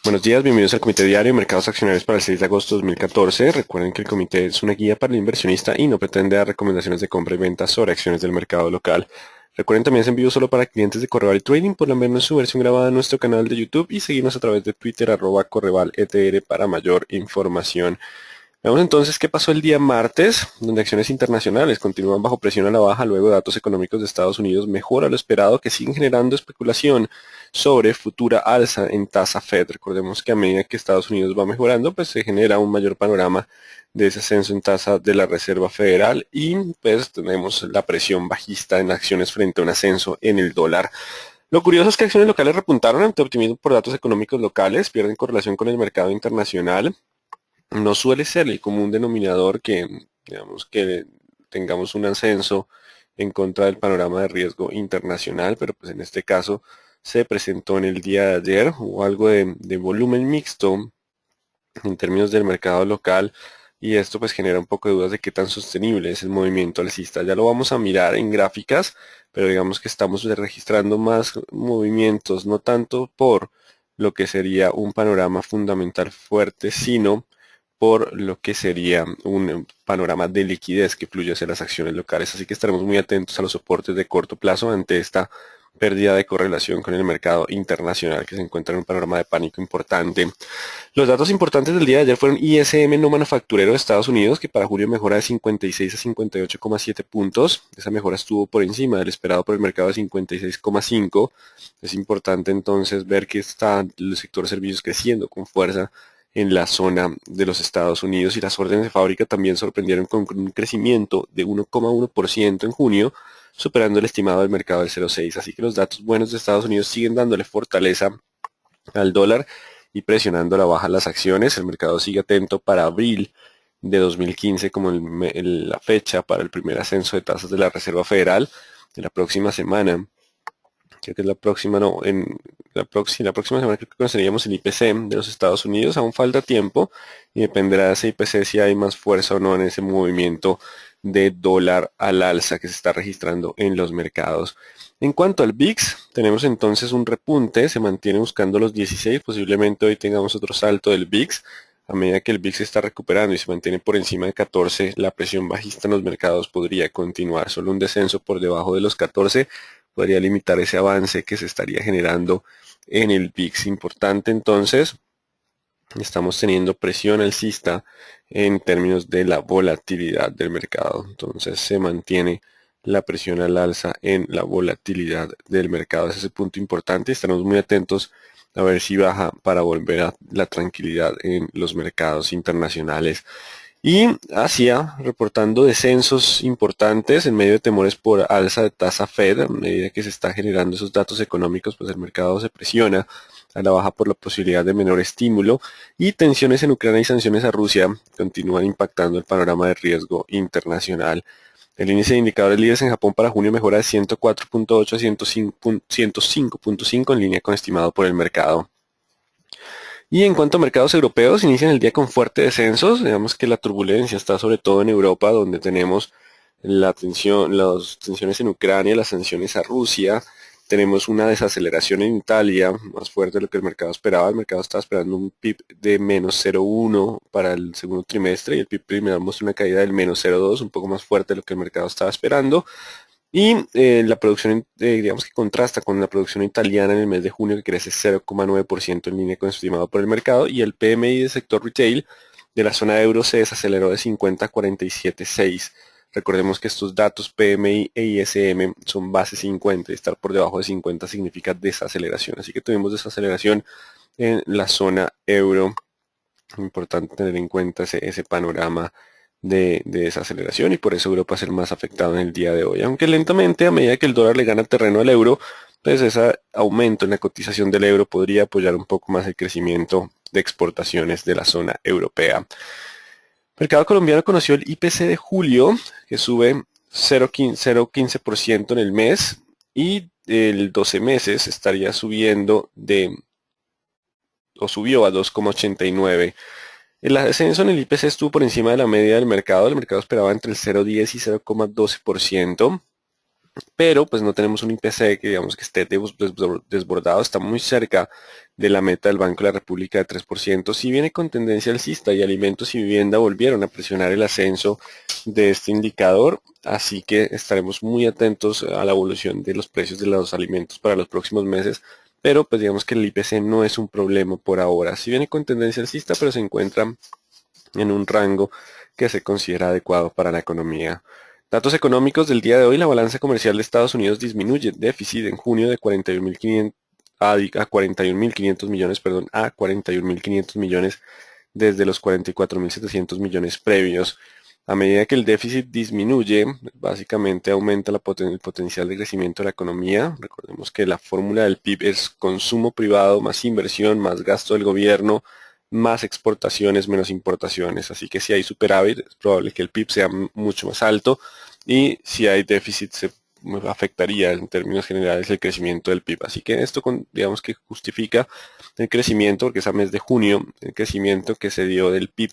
Buenos días, bienvenidos al Comité Diario de Mercados Accionarios para el 6 de agosto de 2014. Recuerden que el comité es una guía para el inversionista y no pretende dar recomendaciones de compra y venta sobre acciones del mercado local. Recuerden también es en vivo solo para clientes de Correval y Trading. Podrán vernos su versión grabada en nuestro canal de YouTube y seguirnos a través de Twitter @CorrevalETR para mayor información. Veamos entonces qué pasó el día martes, donde acciones internacionales continúan bajo presión a la baja luego de datos económicos de Estados Unidos mejor a lo esperado que siguen generando especulación sobre futura alza en tasa Fed. Recordemos que a medida que Estados Unidos va mejorando, pues se genera un mayor panorama de ese ascenso en tasa de la Reserva Federal y pues tenemos la presión bajista en acciones frente a un ascenso en el dólar. Lo curioso es que acciones locales repuntaron ante optimismo por datos económicos locales, pierden correlación con el mercado internacional. No suele ser el común denominador que, digamos, que tengamos un ascenso en contra del panorama de riesgo internacional, pero pues en este caso se presentó en el día de ayer o algo de volumen mixto en términos del mercado local y esto pues genera un poco de dudas de qué tan sostenible es el movimiento alcista. Ya lo vamos a mirar en gráficas, pero digamos que estamos registrando más movimientos, no tanto por lo que sería un panorama fundamental fuerte, sino por lo que sería un panorama de liquidez que fluye hacia las acciones locales. Así que estaremos muy atentos a los soportes de corto plazo ante esta pérdida de correlación con el mercado internacional que se encuentra en un panorama de pánico importante. Los datos importantes del día de ayer fueron ISM no manufacturero de Estados Unidos, que para julio mejora de 56 a 58,7 puntos. Esa mejora estuvo por encima del esperado por el mercado de 56,5. Es importante entonces ver que está el sector de servicios creciendo con fuerza en la zona de los Estados Unidos y las órdenes de fábrica también sorprendieron con un crecimiento de 1,1% en junio, superando el estimado del mercado del 0,6. Así que los datos buenos de Estados Unidos siguen dándole fortaleza al dólar y presionando a la baja las acciones. El mercado sigue atento para abril de 2015 como la fecha para el primer ascenso de tasas de la Reserva Federal de la próxima semana. Creo que es la próxima, no, en la próxima semana creo que conoceríamos el IPC de los Estados Unidos. Aún falta tiempo y dependerá de ese IPC si hay más fuerza o no en ese movimiento de dólar al alza que se está registrando en los mercados. En cuanto al VIX, tenemos entonces un repunte, se mantiene buscando los 16, posiblemente hoy tengamos otro salto del VIX. A medida que el VIX se está recuperando y se mantiene por encima de 14, la presión bajista en los mercados podría continuar. Solo un descenso por debajo de los 14 podría limitar ese avance que se estaría generando en el VIX. Importante entonces, estamos teniendo presión alcista en términos de la volatilidad del mercado. Entonces se mantiene la presión al alza en la volatilidad del mercado. Ese es el punto importante. Estaremos muy atentos a ver si baja para volver a la tranquilidad en los mercados internacionales. Y Asia reportando descensos importantes en medio de temores por alza de tasa Fed. A medida que se está generando esos datos económicos, pues el mercado se presiona a la baja por la posibilidad de menor estímulo y tensiones en Ucrania y sanciones a Rusia continúan impactando el panorama de riesgo internacional. El índice de indicadores líderes en Japón para junio mejora de 104.8 a 105.5 en línea con estimado por el mercado. Y en cuanto a mercados europeos, inician el día con fuertes descensos. Digamos que la turbulencia está sobre todo en Europa, donde tenemos las tensiones en Ucrania, las sanciones a Rusia. Tenemos una desaceleración en Italia, más fuerte de lo que el mercado esperaba. El mercado estaba esperando un PIB de menos 0,1 para el segundo trimestre y el PIB preliminar muestra una caída del menos 0,2, un poco más fuerte de lo que el mercado estaba esperando. Y la producción, digamos que contrasta con la producción italiana en el mes de junio, que crece 0,9% en línea con su estimado por el mercado, y el PMI del sector retail de la zona euro se desaceleró de 50 a 47,6. Recordemos que estos datos PMI e ISM son base 50, y estar por debajo de 50 significa desaceleración. Así que tuvimos desaceleración en la zona euro. Importante tener en cuenta ese panorama de desaceleración y por eso Europa es el más afectado en el día de hoy. Aunque lentamente, a medida que el dólar le gana terreno al euro, pues ese aumento en la cotización del euro podría apoyar un poco más el crecimiento de exportaciones de la zona europea. El mercado colombiano conoció el IPC de julio, que sube 0,15% en el mes y el 12 meses estaría subiendo o subió a 2,89. El ascenso en el IPC estuvo por encima de la media del mercado. El mercado esperaba entre el 0,10 y 0,12%. pero pues no tenemos un IPC que digamos que esté desbordado, está muy cerca de la meta del Banco de la República de 3%, si viene con tendencia alcista y alimentos y vivienda volvieron a presionar el ascenso de este indicador, así que estaremos muy atentos a la evolución de los precios de los alimentos para los próximos meses, pero pues digamos que el IPC no es un problema por ahora, si viene con tendencia alcista, pero se encuentra en un rango que se considera adecuado para la economía. Datos económicos del día de hoy, la balanza comercial de Estados Unidos disminuye déficit en junio de 41.500 a 41.500 millones, perdón, a 41.500 millones desde los 44.700 millones previos. A medida que el déficit disminuye, básicamente aumenta el potencial de crecimiento de la economía. Recordemos que la fórmula del PIB es consumo privado más inversión más gasto del gobierno más exportaciones menos importaciones. Así que si hay superávit es probable que el PIB sea mucho más alto y si hay déficit se afectaría en términos generales el crecimiento del PIB. Así que esto digamos que justifica el crecimiento, porque es a mes de junio, el crecimiento que se dio del PIB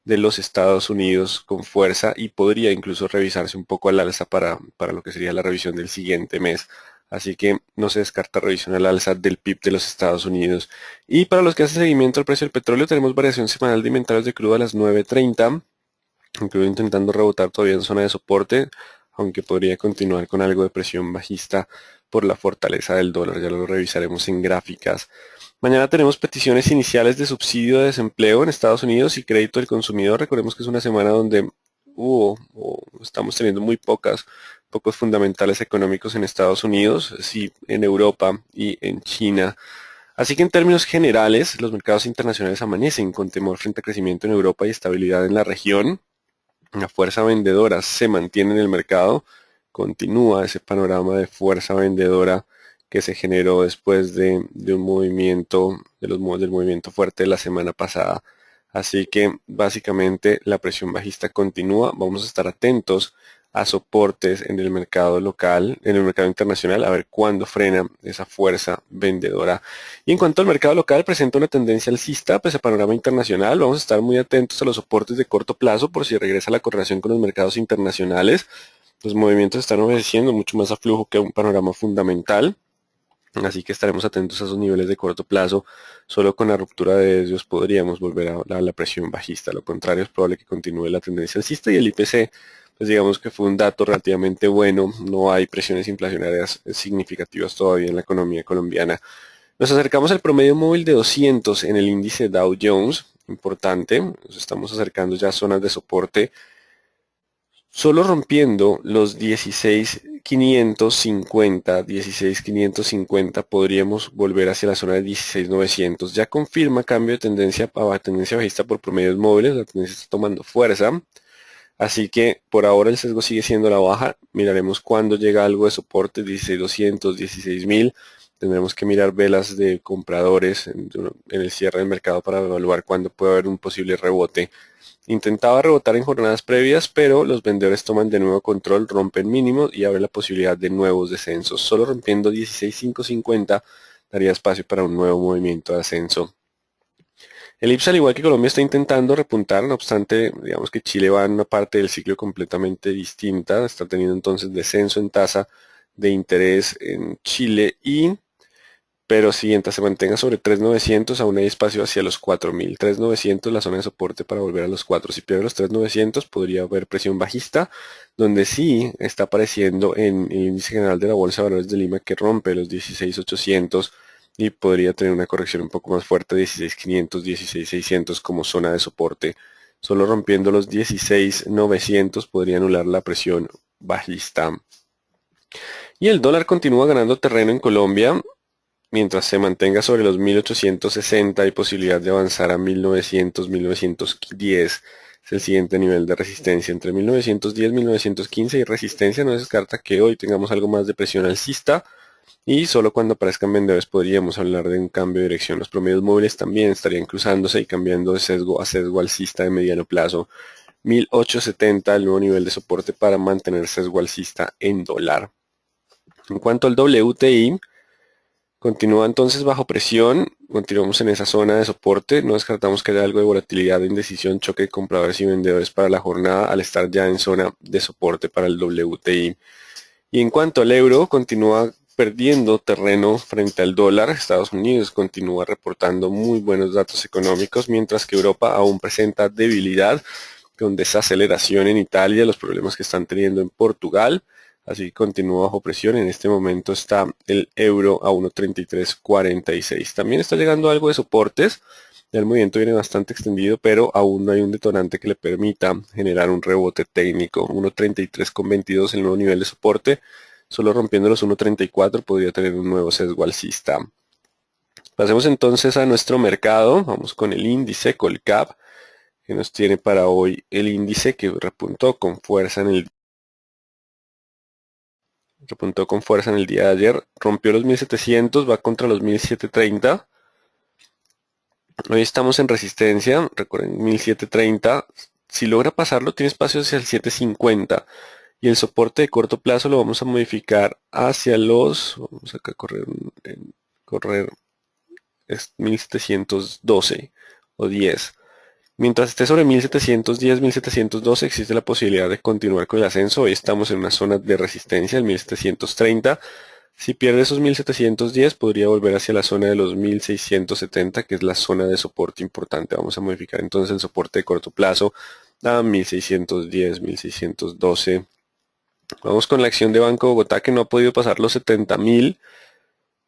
de los Estados Unidos con fuerza y podría incluso revisarse un poco al alza para lo que sería la revisión del siguiente mes. Así que no se descarta revisión al alza del PIB de los Estados Unidos. Y para los que hacen seguimiento al precio del petróleo, tenemos variación semanal de inventarios de crudo a las 9:30. El crudo intentando rebotar todavía en zona de soporte, aunque podría continuar con algo de presión bajista por la fortaleza del dólar. Ya lo revisaremos en gráficas. Mañana tenemos peticiones iniciales de subsidio de desempleo en Estados Unidos y crédito del consumidor. Recordemos que es una semana donde estamos teniendo muy pocos fundamentales económicos en Estados Unidos, sí en Europa y en China. Así que en términos generales, los mercados internacionales amanecen con temor frente a crecimiento en Europa y estabilidad en la región. La fuerza vendedora se mantiene en el mercado, continúa ese panorama de fuerza vendedora que se generó después de un movimiento, del movimiento fuerte de la semana pasada. Así que básicamente la presión bajista continúa. Vamos a estar atentos a soportes en el mercado local, en el mercado internacional, a ver cuándo frena esa fuerza vendedora. Y en cuanto al mercado local, presenta una tendencia alcista, pues el panorama internacional. Vamos a estar muy atentos a los soportes de corto plazo por si regresa la correlación con los mercados internacionales. Los movimientos están obedeciendo mucho más a flujo que a un panorama fundamental. Así que estaremos atentos a esos niveles de corto plazo. Solo con la ruptura de ellos podríamos volver a la presión bajista. Lo contrario es probable que continúe la tendencia alcista y el IPC, pues digamos que fue un dato relativamente bueno. No hay presiones inflacionarias significativas todavía en la economía colombiana. Nos acercamos al promedio móvil de 200 en el índice Dow Jones. Importante. Nos estamos acercando ya a zonas de soporte. Solo rompiendo los 16.550 podríamos volver hacia la zona de 16.900. Ya confirma cambio de tendencia bajista por promedios móviles, la tendencia está tomando fuerza. Así que por ahora el sesgo sigue siendo la baja. Miraremos cuando llega algo de soporte, 16.200, 16.000. Tendremos que mirar velas de compradores en el cierre del mercado para evaluar cuándo puede haber un posible rebote. Intentaba rebotar en jornadas previas, pero los vendedores toman de nuevo control, rompen mínimos y abre la posibilidad de nuevos descensos. Solo rompiendo 16.550 daría espacio para un nuevo movimiento de ascenso. El IPSA, al igual que Colombia, está intentando repuntar, no obstante, digamos que Chile va en una parte del ciclo completamente distinta, está teniendo entonces descenso en tasa de interés en Chile pero si mientras se mantenga sobre 3.900 aún hay espacio hacia los 4.000. 3.900 la zona de soporte para volver a los 4. Si pierde los 3.900 podría haber presión bajista, donde sí está apareciendo en el índice general de la Bolsa de Valores de Lima que rompe los 16.800 y podría tener una corrección un poco más fuerte, 16.500, 16.600 como zona de soporte. Solo rompiendo los 16.900 podría anular la presión bajista. Y el dólar continúa ganando terreno en Colombia. Mientras se mantenga sobre los 1860 hay posibilidad de avanzar a 1900, 1910. Es el siguiente nivel de resistencia. Entre 1910 y 1915 hay resistencia. No descarta que hoy tengamos algo más de presión alcista. Y solo cuando aparezcan vendedores podríamos hablar de un cambio de dirección. Los promedios móviles también estarían cruzándose y cambiando de sesgo a sesgo alcista de mediano plazo. 1870 el nuevo nivel de soporte para mantener sesgo alcista en dólar. En cuanto al WTI, continúa entonces bajo presión, continuamos en esa zona de soporte, no descartamos que haya algo de volatilidad, de indecisión, choque de compradores y vendedores para la jornada al estar ya en zona de soporte para el WTI. Y en cuanto al euro, continúa perdiendo terreno frente al dólar. Estados Unidos continúa reportando muy buenos datos económicos, mientras que Europa aún presenta debilidad con desaceleración en Italia, los problemas que están teniendo en Portugal. Así que continúa bajo presión. En este momento está el euro a 1.3346. También está llegando algo de soportes. El movimiento viene bastante extendido, pero aún no hay un detonante que le permita generar un rebote técnico. 1.3322 el nuevo nivel de soporte. Solo rompiendo los 1.34 podría tener un nuevo sesgo alcista. Pasemos entonces a nuestro mercado. Vamos con el índice Colcap, que nos tiene para hoy el índice que repuntó con fuerza en el día de ayer. Rompió los 1700, va contra los 1730. Hoy estamos en resistencia, recuerden 1730. Si logra pasarlo, tiene espacio hacia el 750. Y el soporte de corto plazo lo vamos a modificar hacia los, vamos acá a correr es 1712 o 10. Mientras esté sobre 1710, 1712 existe la posibilidad de continuar con el ascenso. Hoy estamos en una zona de resistencia, el 1730. Si pierde esos 1710, podría volver hacia la zona de los 1670, que es la zona de soporte importante. Vamos a modificar entonces el soporte de corto plazo a 1610, 1612. Vamos con la acción de Banco Bogotá, que no ha podido pasar los 70.000.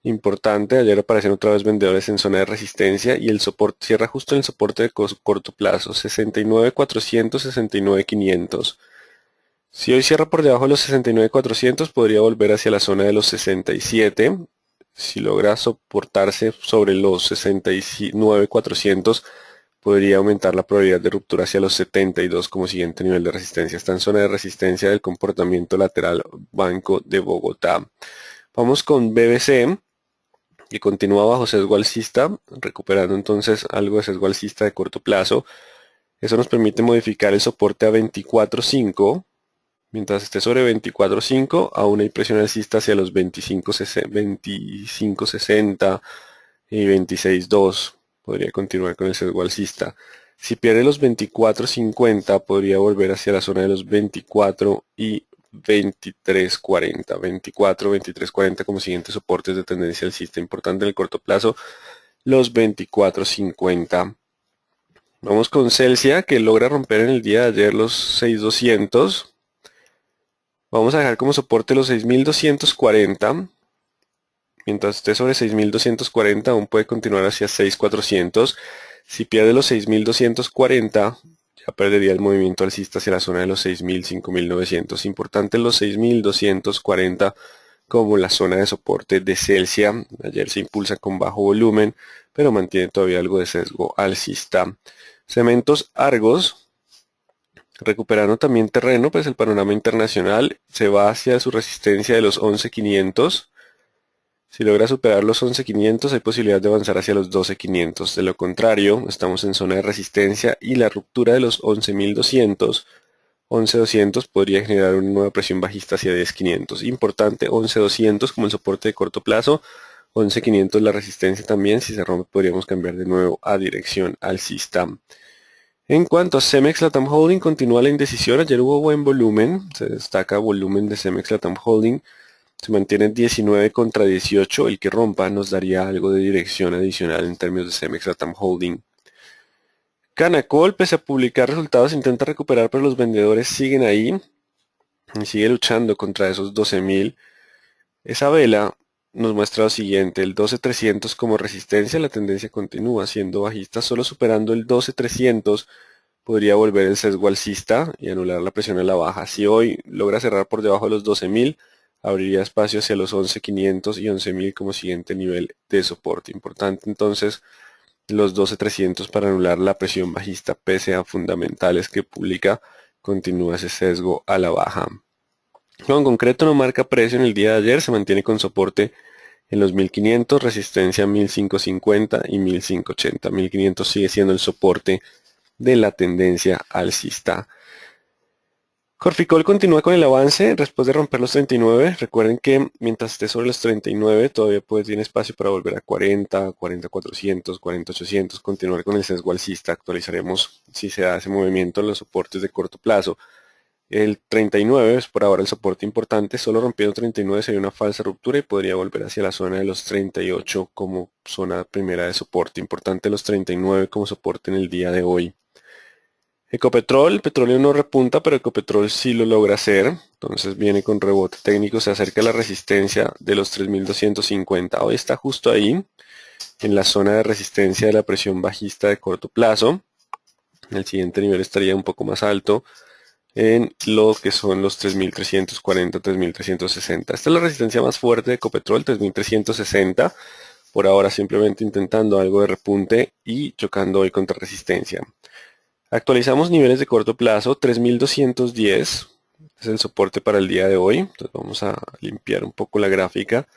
Importante, ayer aparecen otra vez vendedores en zona de resistencia y el soporte cierra justo en el soporte de corto plazo, 69.400, 69.500. Si hoy cierra por debajo de los 69.400, podría volver hacia la zona de los 67. Si logra soportarse sobre los 69.400, podría aumentar la probabilidad de ruptura hacia los 72 como siguiente nivel de resistencia. Está en zona de resistencia del comportamiento lateral Banco de Bogotá. Vamos con BBC, que continúa bajo sesgo alcista, recuperando entonces algo de sesgo alcista de corto plazo. Eso nos permite modificar el soporte a 24.5. Mientras esté sobre 24.5, aún hay presión alcista hacia los 25.60 y 26.2. Podría continuar con el sesgo alcista. Si pierde los 24.50, podría volver hacia la zona de los 24 y 23.40. 24, 23.40 como siguientes soportes de tendencia alcista. Importante en el corto plazo, los 24.50. Vamos con Celsia, que logra romper en el día de ayer los 6.200. Vamos a dejar como soporte los 6.240. Mientras esté sobre 6.240, aún puede continuar hacia 6.400. Si pierde los 6.240, ya perdería el movimiento alcista hacia la zona de los 6.000, 5.900. Importante los 6.240 como la zona de soporte de Celsia. Ayer se impulsa con bajo volumen, pero mantiene todavía algo de sesgo alcista. Cementos Argos, recuperando también terreno, pues el panorama internacional se va hacia su resistencia de los 11.500. Si logra superar los 11.500, hay posibilidad de avanzar hacia los 12.500. De lo contrario, estamos en zona de resistencia y la ruptura de los 11.200, 11.200 podría generar una nueva presión bajista hacia 10.500. Importante, 11.200 como el soporte de corto plazo, 11.500 la resistencia también. Si se rompe, podríamos cambiar de nuevo a dirección alcista. En cuanto a Cemex Latam Holding, continúa la indecisión. Ayer hubo buen volumen, se destaca volumen de Cemex Latam Holding. Se mantiene 19 contra 18, el que rompa nos daría algo de dirección adicional en términos de Cemex Latam Holding. Canacol, pese a publicar resultados, intenta recuperar, pero los vendedores siguen ahí y sigue luchando contra esos 12.000. Esa vela nos muestra lo siguiente, el 12.300 como resistencia, la tendencia continúa siendo bajista, solo superando el 12.300 podría volver el sesgo alcista y anular la presión a la baja. Si hoy logra cerrar por debajo de los 12.000, abriría espacio hacia los 11.500 y 11.000 como siguiente nivel de soporte. Importante entonces los 12.300 para anular la presión bajista, pese a fundamentales que publica, continúa ese sesgo a la baja. En concreto no marca precio en el día de ayer, se mantiene con soporte en los 1.500, resistencia 1.550 y 1.580. 1.500 sigue siendo el soporte de la tendencia alcista. Corficol continúa con el avance después de romper los 39. Recuerden que mientras esté sobre los 39 todavía tiene espacio para volver a 40, 40.400, 40.800, continuar con el sesgo alcista. Actualizaremos si se da ese movimiento en los soportes de corto plazo. El 39 es por ahora el soporte importante, solo rompiendo 39 sería una falsa ruptura y podría volver hacia la zona de los 38 como zona primera de soporte. Importante los 39 como soporte en el día de hoy. Ecopetrol, el petróleo no repunta, pero Ecopetrol sí lo logra hacer. Entonces viene con rebote técnico, se acerca a la resistencia de los 3.250. Hoy está justo ahí, en la zona de resistencia de la presión bajista de corto plazo. El siguiente nivel estaría un poco más alto en lo que son los 3.340, 3.360. Esta es la resistencia más fuerte de Ecopetrol, 3.360. Por ahora simplemente intentando algo de repunte y chocando hoy contra resistencia. Actualizamos niveles de corto plazo, 3.210 es el soporte para el día de hoy. Entonces vamos a limpiar un poco la gráfica.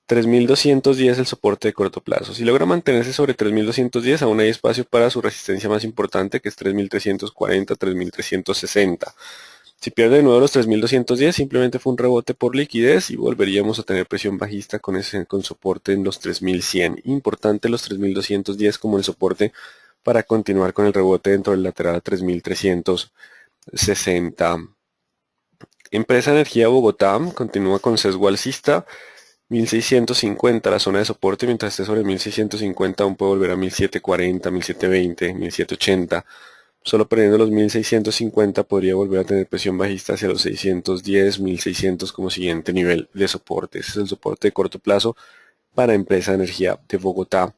3.210 es el soporte de corto plazo. Si logra mantenerse sobre 3.210, aún hay espacio para su resistencia más importante, que es 3.340, 3.360. Si pierde de nuevo los 3.210, simplemente fue un rebote por liquidez y volveríamos a tener presión bajista con soporte en los 3.100. Importante los 3.210 como el soporte para continuar con el rebote dentro del lateral a 3.360. Empresa Energía Bogotá continúa con sesgo alcista. 1650 la zona de soporte, mientras esté sobre 1650 aún puede volver a 1740, 1720, 1780. Solo perdiendo los 1650 podría volver a tener presión bajista hacia los 610, 1600 como siguiente nivel de soporte. Ese es el soporte de corto plazo para Empresa Energía de Bogotá.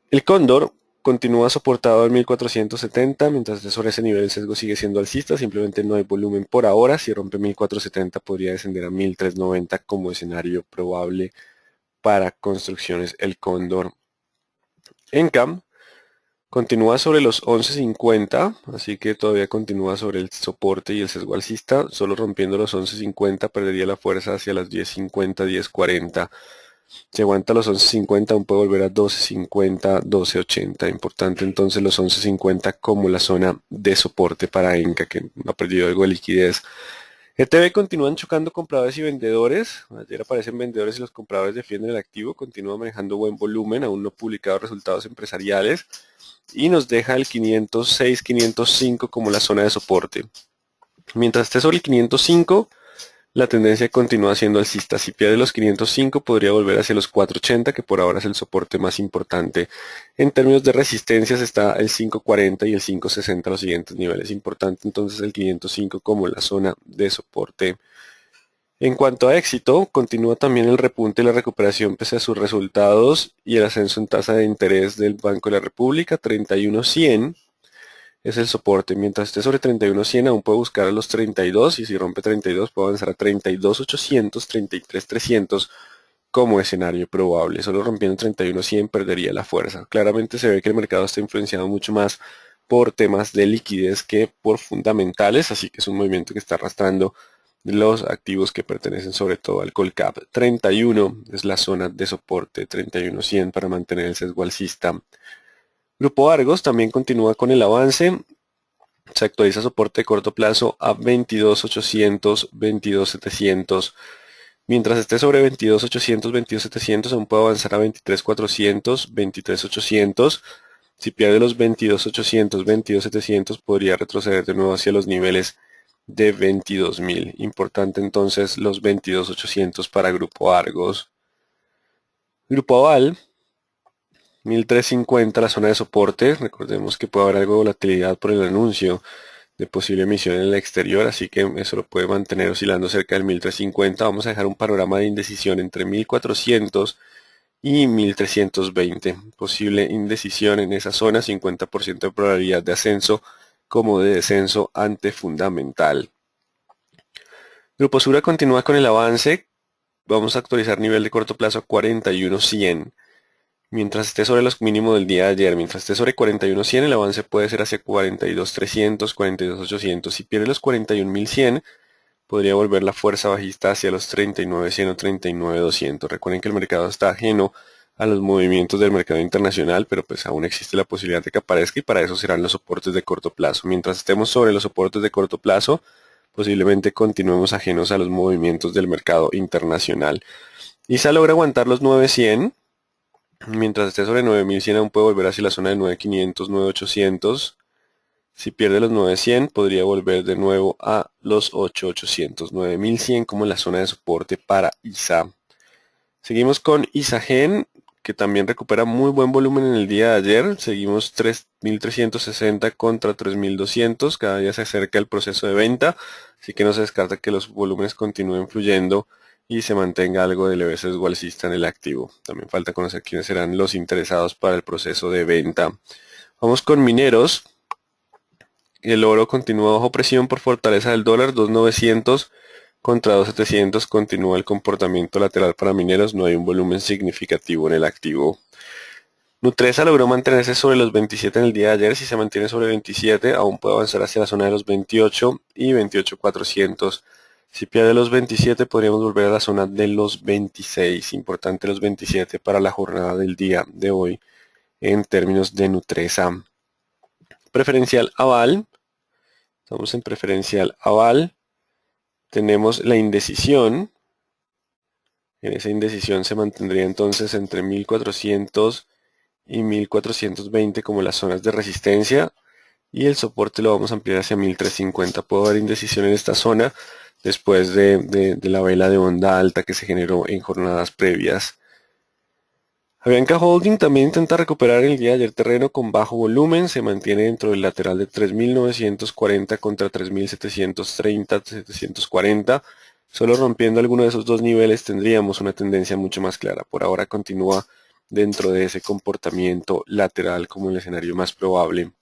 El Cóndor continúa soportado en 1470, mientras esté sobre ese nivel el sesgo sigue siendo alcista, simplemente no hay volumen por ahora. Si rompe 1470 podría descender a 1390 como escenario probable para construcciones el Cóndor. Encam continúa sobre los 11.50, así que todavía continúa sobre el soporte y el sesgo alcista. Solo rompiendo los 11.50 perdería la fuerza hacia las 10.50, 10.40. Si aguanta los 11.50 aún puede volver a 12.50, 12.80. Importante entonces los 11.50 como la zona de soporte para Enca, que ha perdido algo de liquidez. ETB continúan chocando compradores y vendedores. Ayer aparecen vendedores y los compradores defienden el activo. Continúa manejando buen volumen, aún no publicado resultados empresariales. Y nos deja el 506, 505 como la zona de soporte. Mientras esté sobre el 505, la tendencia continúa siendo alcista. Si pierde los 505 podría volver hacia los 480, que por ahora es el soporte más importante. En términos de resistencias está el 540 y el 560, los siguientes niveles. Importante entonces el 505 como la zona de soporte. En cuanto a éxito, continúa también el repunte y la recuperación pese a sus resultados y el ascenso en tasa de interés del Banco de la República, 31.100. Es el soporte. Mientras esté sobre 31.100 aún puede buscar a los 32 y si rompe 32 puede avanzar a 32.800, 33.300 como escenario probable. Solo rompiendo 31.100 perdería la fuerza. Claramente se ve que el mercado está influenciado mucho más por temas de liquidez que por fundamentales, así que es un movimiento que está arrastrando los activos que pertenecen sobre todo al Colcap. 31 es la zona de soporte, 31.100 para mantener el sesgo alcista. Grupo Argos también continúa con el avance. Se actualiza soporte de corto plazo a 22.800, 22.700. Mientras esté sobre 22.800, 22.700 aún puede avanzar a 23.400, 23.800. Si pierde los 22.800, 22.700 podría retroceder de nuevo hacia los niveles de 22.000. Importante entonces los 22.800 para Grupo Argos. Grupo Aval, 1350 la zona de soporte. Recordemos que puede haber algo de volatilidad por el anuncio de posible emisión en el exterior, así que eso lo puede mantener oscilando cerca del 1350. Vamos a dejar un panorama de indecisión entre 1400 y 1320. Posible indecisión en esa zona, 50% de probabilidad de ascenso como de descenso ante fundamental. Grupo Sura continúa con el avance. Vamos a actualizar nivel de corto plazo a 41.100. Mientras esté sobre los mínimos del día de ayer, mientras esté sobre 41.100, el avance puede ser hacia 42.300, 42.800. Si pierde los 41.100, podría volver la fuerza bajista hacia los 39.100 o 39.200. Recuerden que el mercado está ajeno a los movimientos del mercado internacional, pero pues aún existe la posibilidad de que aparezca y para eso serán los soportes de corto plazo. Mientras estemos sobre los soportes de corto plazo, posiblemente continuemos ajenos a los movimientos del mercado internacional. ISA logra aguantar los 9.100. Mientras esté sobre 9.100 aún puede volver hacia la zona de 9.500, 9.800. Si pierde los 900 podría volver de nuevo a los 8800, 9100 como la zona de soporte para ISA. Seguimos con ISAGEN, que también recupera muy buen volumen en el día de ayer. Seguimos 3.360 contra 3.200. Cada día se acerca el proceso de venta, así que no se descarta que los volúmenes continúen fluyendo y se mantenga algo de leve sesgo alcista en el activo. También falta conocer quiénes serán los interesados para el proceso de venta. Vamos con mineros. El oro continúa bajo presión por fortaleza del dólar, 2.900 contra 2.700 continúa el comportamiento lateral para mineros, no hay un volumen significativo en el activo. Nutresa logró mantenerse sobre los 27 en el día de ayer, si se mantiene sobre 27 aún puede avanzar hacia la zona de los 28 y 28.400. Si pierde los 27 podríamos volver a la zona de los 26, importante los 27 para la jornada del día de hoy en términos de Nutresa. Preferencial Aval, estamos en preferencial Aval. Tenemos la indecisión. En esa indecisión se mantendría entonces entre 1400 y 1420 como las zonas de resistencia. Y el soporte lo vamos a ampliar hacia 1350. Puede haber indecisión en esta zona después de la vela de onda alta que se generó en jornadas previas. Avianca Holding también intenta recuperar el día de ayer terreno con bajo volumen, se mantiene dentro del lateral de 3.940 contra 3.730, 740. Solo rompiendo alguno de esos dos niveles tendríamos una tendencia mucho más clara. Por ahora continúa dentro de ese comportamiento lateral como el escenario más probable.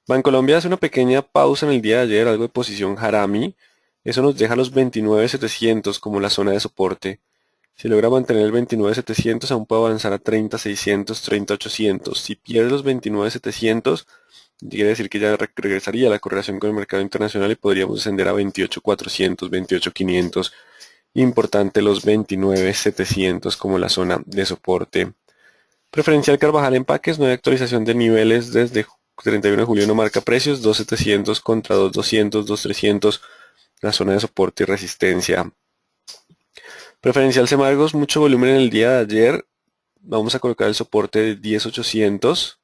Bancolombia hace una pequeña pausa en el día de ayer, algo de posición Harami. Eso nos deja los 29.700 como la zona de soporte. Si logra mantener el 29.700 aún puede avanzar a 30.600, 30.800. Si pierde los 29.700, quiere decir que ya regresaría la correlación con el mercado internacional y podríamos descender a 28.400, 28.500. Importante los 29.700 como la zona de soporte. Preferencial Carvajal Empaques, no hay actualización de niveles desde 31 de julio, no marca precios, 2.700 contra 2.200, 2.300, la zona de soporte y resistencia. Preferencial Semargos, mucho volumen en el día de ayer. Vamos a colocar el soporte de 10.800.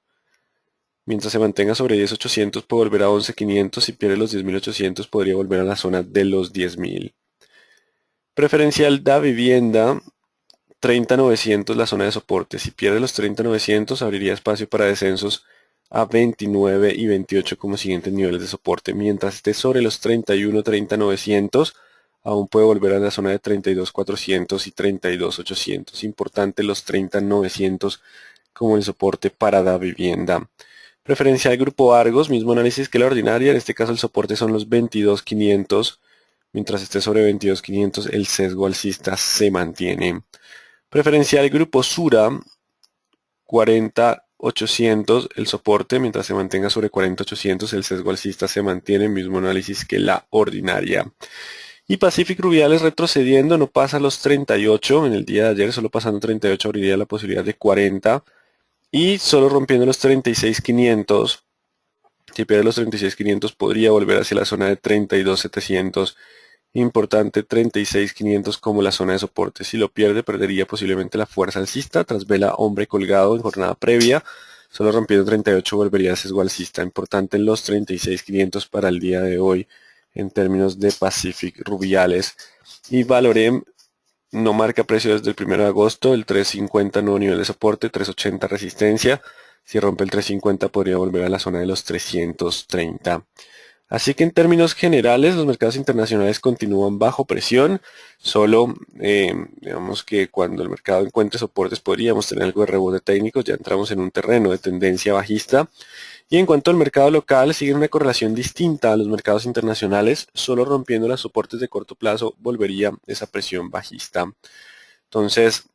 Mientras se mantenga sobre 10.800 puede volver a 11.500. Si pierde los 10.800 podría volver a la zona de los 10.000. Preferencial da vivienda, 30.900 la zona de soporte. Si pierde los 30.900 abriría espacio para descensos a 29 y 28 como siguientes niveles de soporte. Mientras esté sobre los 31, 30.900 aún puede volver a la zona de 32.400 y 32.800. Importante los 30.900 como el soporte para la vivienda. Preferencial Grupo Argos, mismo análisis que la ordinaria. En este caso el soporte son los 22.500. Mientras esté sobre 22.500 el sesgo alcista se mantiene. Preferencial Grupo Sura, 40.800 el soporte. Mientras se mantenga sobre 40.800 el sesgo alcista se mantiene. Mismo análisis que la ordinaria. Y Pacific Rubiales retrocediendo, no pasa los 38 en el día de ayer, solo pasando 38 abriría la posibilidad de 40 y solo rompiendo los 36.500. Si pierde los 36.500 podría volver hacia la zona de 32.700. Importante 36.500 como la zona de soporte. Si lo pierde perdería posiblemente la fuerza alcista tras vela hombre colgado en jornada previa. Solo rompiendo 38 volvería a sesgo alcista. Importante en los 36.500 para el día de hoy en términos de Pacific Rubiales. Y Valorem no marca precio desde el 1 de agosto, el 3.50 nuevo nivel de soporte, 3.80 resistencia. Si rompe el 3.50 podría volver a la zona de los 330. Así que en términos generales los mercados internacionales continúan bajo presión. Solo digamos que cuando el mercado encuentre soportes podríamos tener algo de rebote técnico. Ya entramos en un terreno de tendencia bajista. Y en cuanto al mercado local, sigue una correlación distinta a los mercados internacionales. Solo rompiendo los soportes de corto plazo volvería esa presión bajista. Entonces,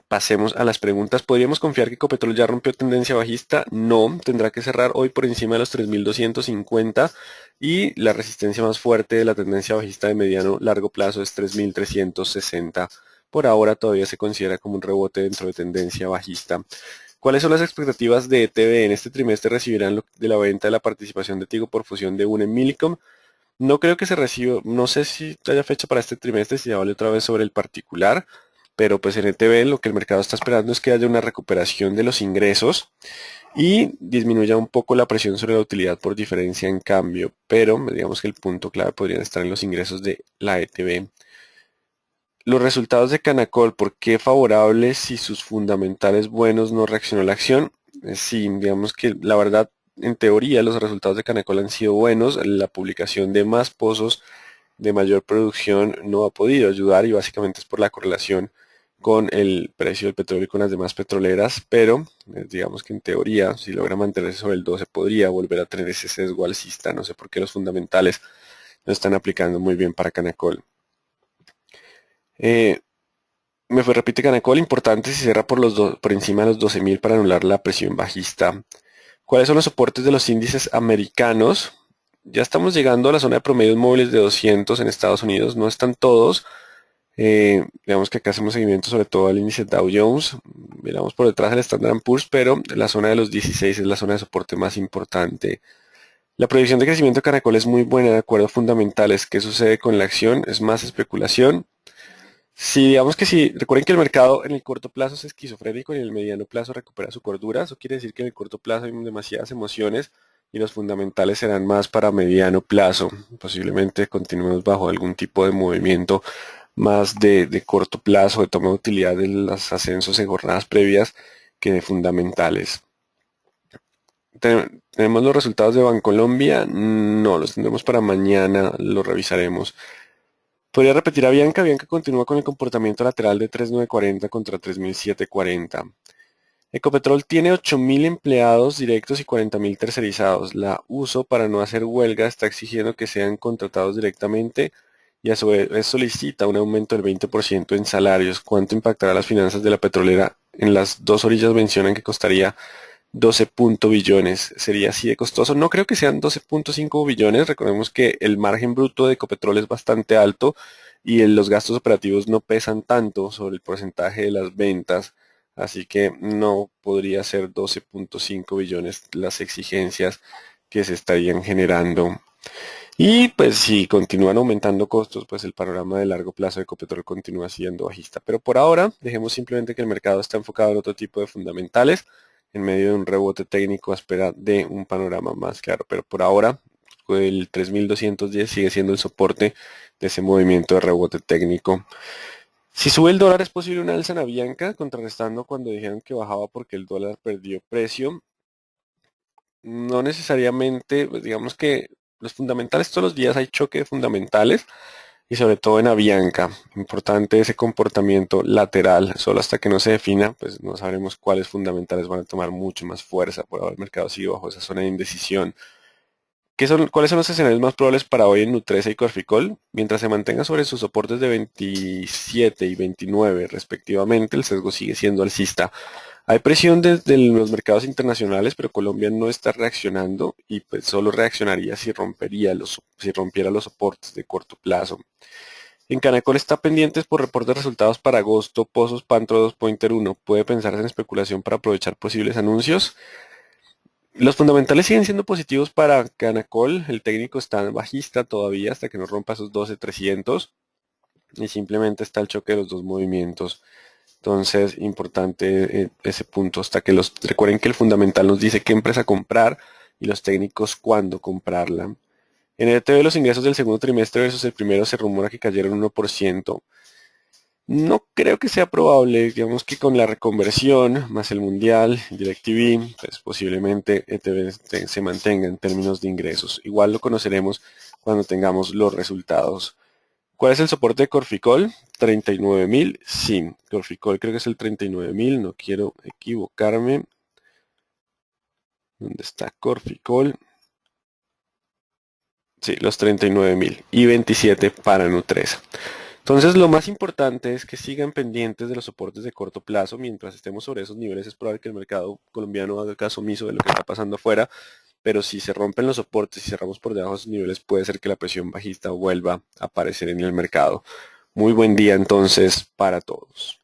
pasemos a las preguntas. ¿Podríamos confiar que Ecopetrol ya rompió tendencia bajista? No, tendrá que cerrar hoy por encima de los 3.250 y la resistencia más fuerte de la tendencia bajista de mediano largo plazo es 3.360. Por ahora todavía se considera como un rebote dentro de tendencia bajista. ¿Cuáles son las expectativas de ETB? En este trimestre recibirán de la venta de la participación de Tigo por fusión de UNE en Millicom. No creo que se reciba, no sé si haya fecha para este trimestre, si ya vale otra vez sobre el particular, pero pues en ETB lo que el mercado está esperando es que haya una recuperación de los ingresos y disminuya un poco la presión sobre la utilidad por diferencia en cambio, pero digamos que el punto clave podrían estar en los ingresos de la ETB. Los resultados de Canacol, ¿por qué favorables si sus fundamentales buenos no reaccionó la acción? Sí, digamos que la verdad, en teoría, los resultados de Canacol han sido buenos. La publicación de más pozos de mayor producción no ha podido ayudar y básicamente es por la correlación con el precio del petróleo y con las demás petroleras, pero digamos que en teoría, si logra mantenerse sobre el 12, podría volver a tener ese sesgo alcista. No sé por qué los fundamentales no están aplicando muy bien para Canacol. Eh, repite Canacol, importante si cierra por encima de los 12.000 para anular la presión bajista. ¿Cuáles son los soportes de los índices americanos? Ya estamos llegando a la zona de promedios móviles de 200 en Estados Unidos, no están todos. Digamos que acá hacemos seguimiento sobre todo al índice Dow Jones, miramos por detrás del Standard Poor's, pero la zona de los 16 es la zona de soporte más importante. La proyección de crecimiento de Canacol es muy buena de acuerdo a fundamentales. ¿Qué sucede con la acción? Es más especulación. Si digamos que si recuerden que el mercado en el corto plazo es esquizofrénico y en el mediano plazo recupera su cordura, eso quiere decir que en el corto plazo hay demasiadas emociones y los fundamentales serán más para mediano plazo. Posiblemente continuemos bajo algún tipo de movimiento más de corto plazo, de toma de utilidad de los ascensos en jornadas previas que de fundamentales. ¿Tenemos los resultados de Bancolombia? No, los tendremos para mañana, los revisaremos. Podría repetir a Bianca. Bianca continúa con el comportamiento lateral de 3.940 contra 3.740. Ecopetrol tiene 8.000 empleados directos y 40.000 tercerizados. La uso para no hacer huelga está exigiendo que sean contratados directamente y a su vez solicita un aumento del 20% en salarios. ¿Cuánto impactará las finanzas de la petrolera? En las dos orillas mencionan que costaría 12 billones. ¿Sería así de costoso? No creo que sean 12.5 billones. Recordemos que el margen bruto de Ecopetrol es bastante alto y los gastos operativos no pesan tanto sobre el porcentaje de las ventas. Así que no podría ser 12.5 billones las exigencias que se estarían generando. Y pues si continúan aumentando costos, pues el panorama de largo plazo de Ecopetrol continúa siendo bajista. Pero por ahora, dejemos simplemente que el mercado está enfocado en otro tipo de fundamentales, en medio de un rebote técnico a espera de un panorama más claro. Pero por ahora, el 3.210 sigue siendo el soporte de ese movimiento de rebote técnico. Si sube el dólar, es posible una alza en Avianca, contrarrestando cuando dijeron que bajaba porque el dólar perdió precio. No necesariamente, pues digamos que los fundamentales todos los días hay choque de fundamentales y sobre todo en Avianca. Importante ese comportamiento lateral, solo hasta que no se defina, pues no sabremos cuáles fundamentales van a tomar mucho más fuerza. Por ahora el mercado sigue bajo esa zona de indecisión. ¿Cuáles son los escenarios más probables para hoy en Nutresa y Corficol? Mientras se mantenga sobre sus soportes de 27 y 29 respectivamente, el sesgo sigue siendo alcista. Hay presión desde los mercados internacionales, pero Colombia no está reaccionando y pues solo reaccionaría si rompiera los soportes de corto plazo. En Canacol está pendientes por reportes de resultados para agosto, Pozos, Pantro 2.1. Puede pensarse en especulación para aprovechar posibles anuncios. Los fundamentales siguen siendo positivos para Canacol. El técnico está bajista todavía hasta que no rompa esos 12.300 y simplemente está el choque de los dos movimientos. Entonces, importante ese punto hasta que recuerden que el fundamental nos dice qué empresa comprar y los técnicos cuándo comprarla. En el ETB los ingresos del segundo trimestre versus el primero se rumora que cayeron 1%. No creo que sea probable, digamos que con la reconversión, más el Mundial, DirecTV, pues posiblemente ETB se mantenga en términos de ingresos. Igual lo conoceremos cuando tengamos los resultados. ¿Cuál es el soporte de Corficol? 39.000, sí. Corficol creo que es el 39.000, no quiero equivocarme. ¿Dónde está Corficol? Sí, los 39.000 y 27 para Nutresa. Entonces lo más importante es que sigan pendientes de los soportes de corto plazo. Mientras estemos sobre esos niveles es probable que el mercado colombiano haga caso omiso de lo que está pasando afuera, pero si se rompen los soportes y cerramos por debajo de esos niveles puede ser que la presión bajista vuelva a aparecer en el mercado. Muy buen día entonces para todos.